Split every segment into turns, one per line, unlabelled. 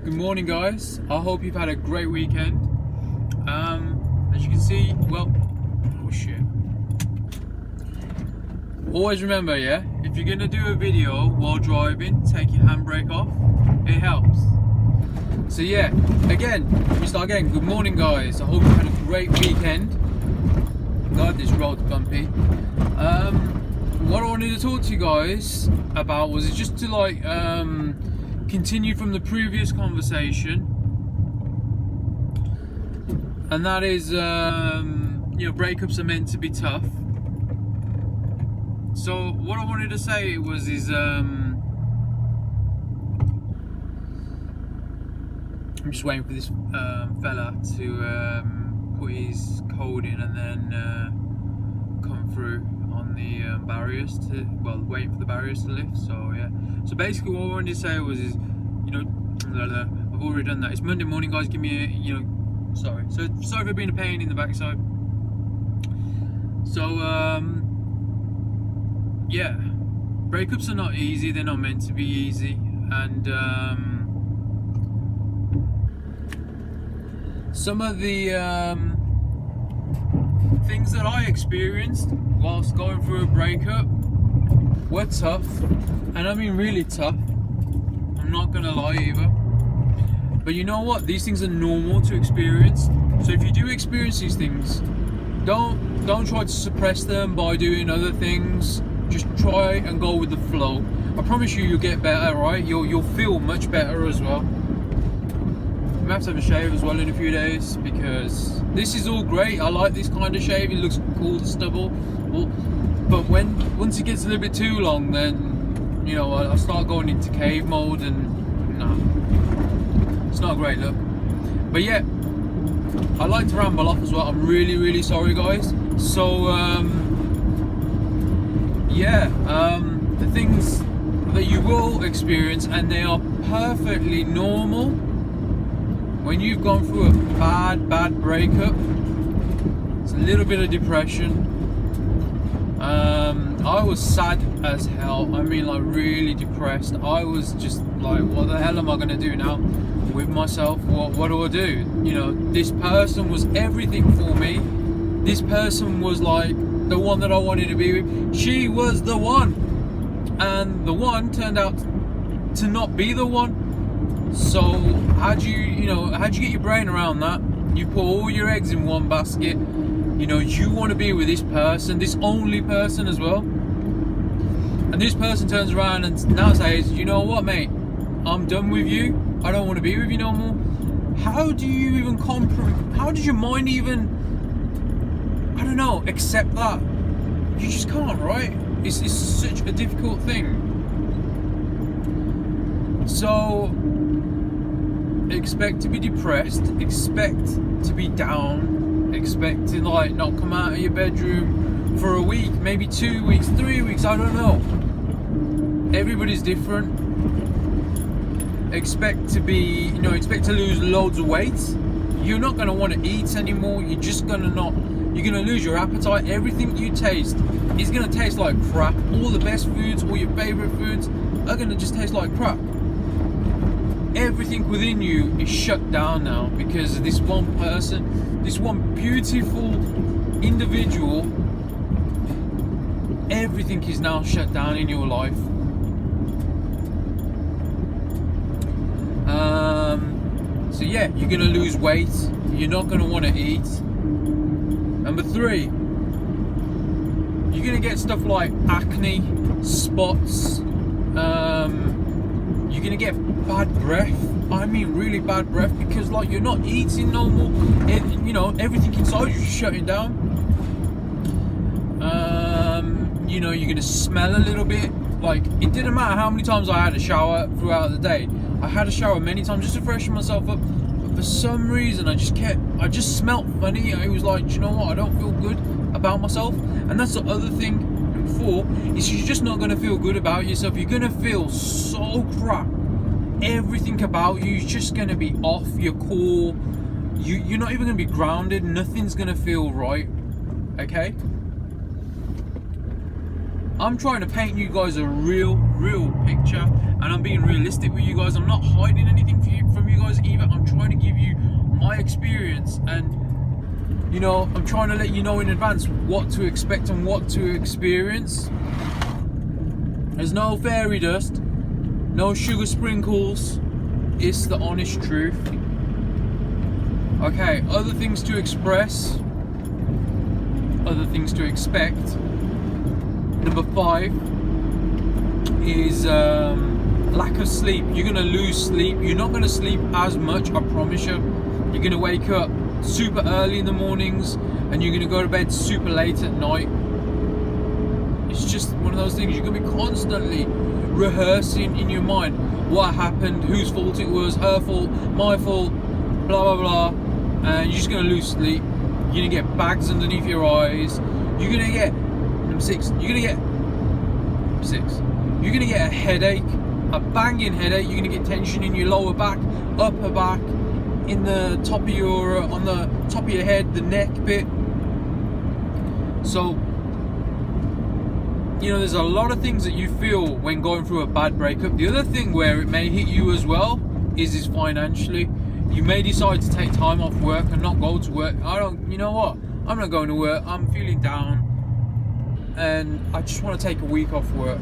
Good morning, guys. I hope you've had a great weekend. As you can see, well, oh shit. Always remember, yeah, if you're gonna do a video while driving, take your handbrake off. It helps. So yeah, again, we start again. Good morning, guys. I hope you had a great weekend. God, this road's bumpy. What I wanted to talk to you guys about was just to continue from the previous conversation, and that is breakups are meant to be tough. So what I wanted to say is I'm just waiting for this fella to put his code in and then come through on the barriers waiting for the barriers to lift. So yeah, so basically what I wanted to say I've already done that. It's Monday morning, guys. Give me sorry for being a pain in the backside. So yeah, breakups are not easy. They're not meant to be easy, and some of the things that I experienced whilst going through a breakup were tough, and I mean really tough. I'm not gonna lie either. But you know what? These things are normal to experience. So if you do experience these things, don't try to suppress them by doing other things. Just try and go with the flow. I promise you'll get better, right? You'll feel much better as well. I'm gonna have to have a shave as well in a few days, because this is all great. I like this kind of shave. It looks cool, the stubble. But once it gets a little bit too long, then I start going into cave mode, and no, it's not a great look. But yeah, I like to ramble off as well. I'm really sorry, guys. So the things that you will experience, and they are perfectly normal when you've gone through a bad breakup. It's a little bit of depression. I was sad as hell. I mean, like, really depressed. I was just like, what the hell am I gonna do now with myself? What do I do? This person was everything for me. This person was like the one that I wanted to be with. She was the one, and the one turned out to not be the one. So how do you get your brain around that? You put all your eggs in one basket. You want to be with this person, this only person as well. And this person turns around and now says, you know what, mate? I'm done with you. I don't want to be with you no more. How do you even how does your mind even, accept that? You just can't, right? It's such a difficult thing. So expect to be depressed, expect to be down, expect to not come out of your bedroom for a week, maybe 2 weeks, 3 weeks, I don't know. Everybody's different. Expect to lose loads of weight. You're not going to want to eat anymore. You're going to lose your appetite. Everything you taste is going to taste like crap. All the best foods, all your favorite foods are going to just taste like crap. Everything within you is shut down now because of this one person, this one beautiful individual. Everything is now shut down in your life. So yeah, you're gonna lose weight. You're not gonna want to eat. Number 3, you're gonna get stuff like acne, spots. You're gonna get bad breath. I mean really bad breath, because you're not eating normal. Everything inside you's shutting down. You're gonna smell a little bit. It didn't matter how many times I had a shower throughout the day. I had a shower many times just to freshen myself up. But for some reason, I just smelt funny. It was like, you know what? I don't feel good about myself. And that's the other thing. Number 4 is you're just not gonna feel good about yourself. You're gonna feel so crap. Everything about you is just gonna be off your core. You're not even gonna be grounded. Nothing's gonna feel right. Okay? I'm trying to paint you guys a real picture, and I'm being realistic with you guys. I'm not hiding anything from you guys either. I'm trying to give you my experience, and you know, I'm trying to let you know in advance what to expect and what to experience. There's no fairy dust, no sugar sprinkles. It's the honest truth. Okay, other things to express, other things to expect. Number 5 is lack of sleep. You're gonna lose sleep. You're not gonna sleep as much, I promise you. You're gonna wake up super early in the mornings and you're gonna go to bed super late at night. It's just one of those things. You're gonna be constantly rehearsing in your mind what happened, whose fault it was, her fault, my fault, blah blah blah, and you're just gonna lose sleep. You're gonna get bags underneath your eyes. You're gonna get number 6. You're gonna get a headache, a banging headache. You're gonna get tension in your lower back, upper back, in the top of your on the top of your head, the neck bit. So you know, there's a lot of things that you feel when going through a bad breakup. The other thing where it may hit you as well is financially. You may decide to take time off work and not go to work. You know what? I'm not going to work. I'm feeling down and I just want to take a week off work.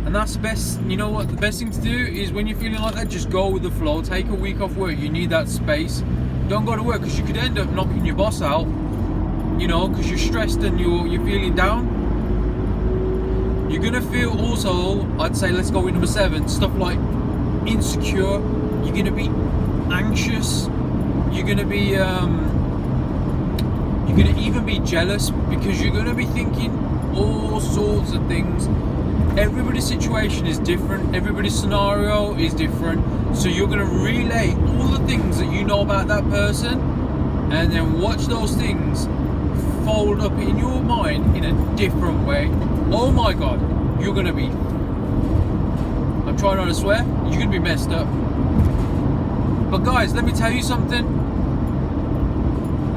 And that's the best. You know what? The best thing to do is when you're feeling like that, just go with the flow. Take a week off work. You need that space. Don't go to work because you could end up knocking your boss out. You know, because you're stressed and you're feeling down. You're gonna feel also, I'd say, let's go with number 7, stuff like insecure. You're gonna be anxious. You're gonna be you're gonna even be jealous because you're gonna be thinking all sorts of things. Everybody's situation is different. Everybody's scenario is different. So you're gonna relay all the things that you know about that person, and then watch those things fold up in your mind in a different way. Oh my god, you're gonna be, I'm trying not to swear, you're gonna be messed up. But guys, let me tell you something.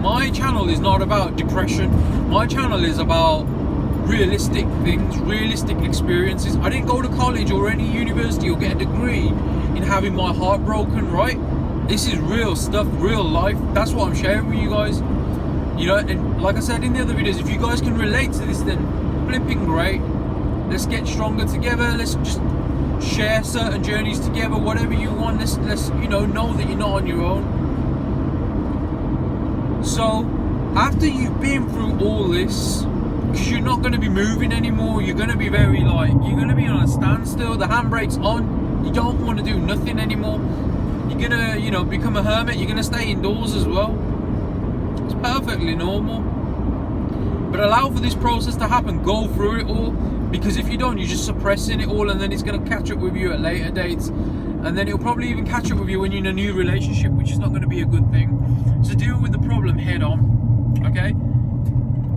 My channel is not about depression. My channel is about realistic things, realistic experiences. I didn't go to college or any university or get a degree in having my heart broken, right? This is real stuff, real life. That's what I'm sharing with you guys. You know, and like I said in the other videos, if you guys can relate to this, then flipping great. Let's get stronger together. Let's just share certain journeys together, whatever you want. Let's you know that you're not on your own. So after you've been through all this, because you're not going to be moving anymore, you're going to be very you're going to be on a standstill. The handbrake's on. You don't want to do nothing anymore. You're going to, you know, become a hermit. You're going to stay indoors as well. It's perfectly normal. But allow for this process to happen. Go through it all. Because if you don't, you're just suppressing it all, and then it's going to catch up with you at later dates. And then it'll probably even catch up with you when you're in a new relationship, which is not going to be a good thing. So deal with the problem head on. Okay?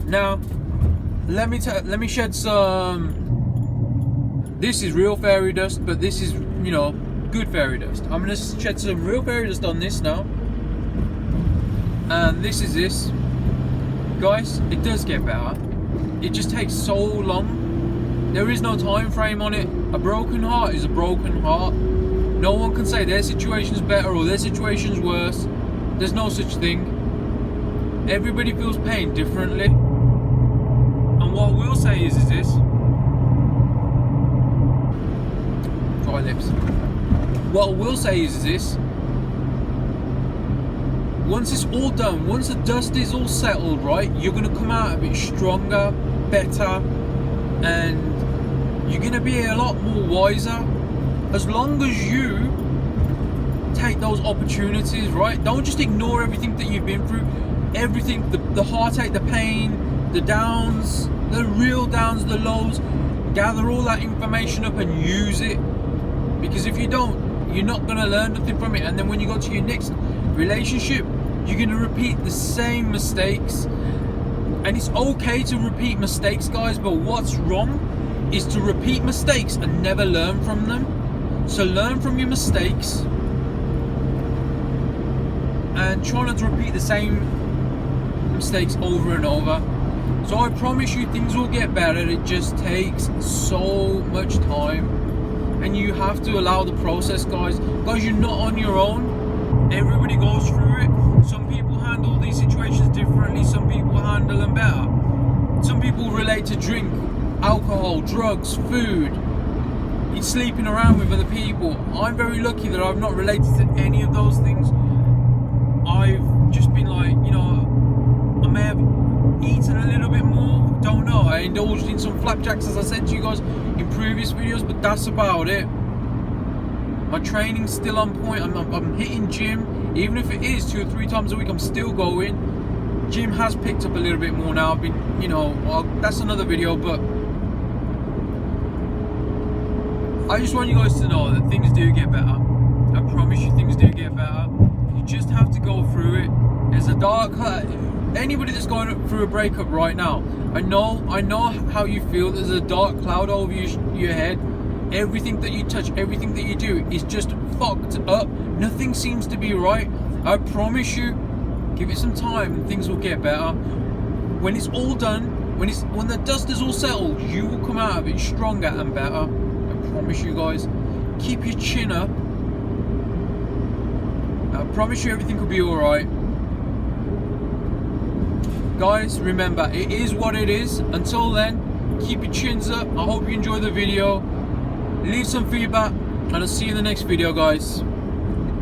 Now, let me shed some... This is real fairy dust, but this is, you know, good fairy dust. I'm going to shed some real fairy dust on this now. And this is this. Guys, it does get better. It just takes so long. There is no time frame on it. A broken heart is a broken heart. No one can say their situation's better or their situation's worse. There's no such thing. Everybody feels pain differently. And what I will say is this. Dry lips. What I will say is this. Once it's all done, once the dust is all settled, right, you're going to come out of it stronger, better, and you're going to be a lot more wiser. As long as you take those opportunities, right? Don't just ignore everything that you've been through. Everything, the heartache, the pain, the downs, the real downs, the lows. Gather all that information up and use it. Because if you don't, you're not going to learn nothing from it. And then when you go to your next relationship, you're going to repeat the same mistakes. And it's okay to repeat mistakes, guys, but what's wrong is to repeat mistakes and never learn from them. So learn from your mistakes and try not to repeat the same mistakes over and over. So I promise you things will get better. It just takes so much much time, and you have to allow the process, guys. Guys, you're not on your own. Everybody goes through it. Some people handle these situations differently. Some people handle them better. Some people relate to drink, alcohol, drugs, food, sleeping around with other people. I'm very lucky that I've not related to any of those things. I've just been like, you know, I may have eaten a little bit more, don't know. I indulged in some flapjacks, as I said to you guys in previous videos, but that's about it. My training's still on point. I'm hitting gym, even if it is 2 or 3 times a week. I'm still going. Gym has picked up a little bit more now. I've been, you know, well, that's another video, but I just want you guys to know that things do get better. I promise you, things do get better. You just have to go through it. There's a dark cloud. Anybody that's going through a breakup right now, I know how you feel. There's a dark cloud over your head. Everything that you touch, everything that you do is just fucked up. Nothing seems to be right. I promise you, give it some time and things will get better. When it's all done, when the dust is all settled, you will come out of it stronger and better. I promise you guys. Keep your chin up. I promise you everything will be alright. Guys, remember, it is what it is. Until then, keep your chins up. I hope you enjoy the video. Leave some feedback, and I'll see you in the next video, guys.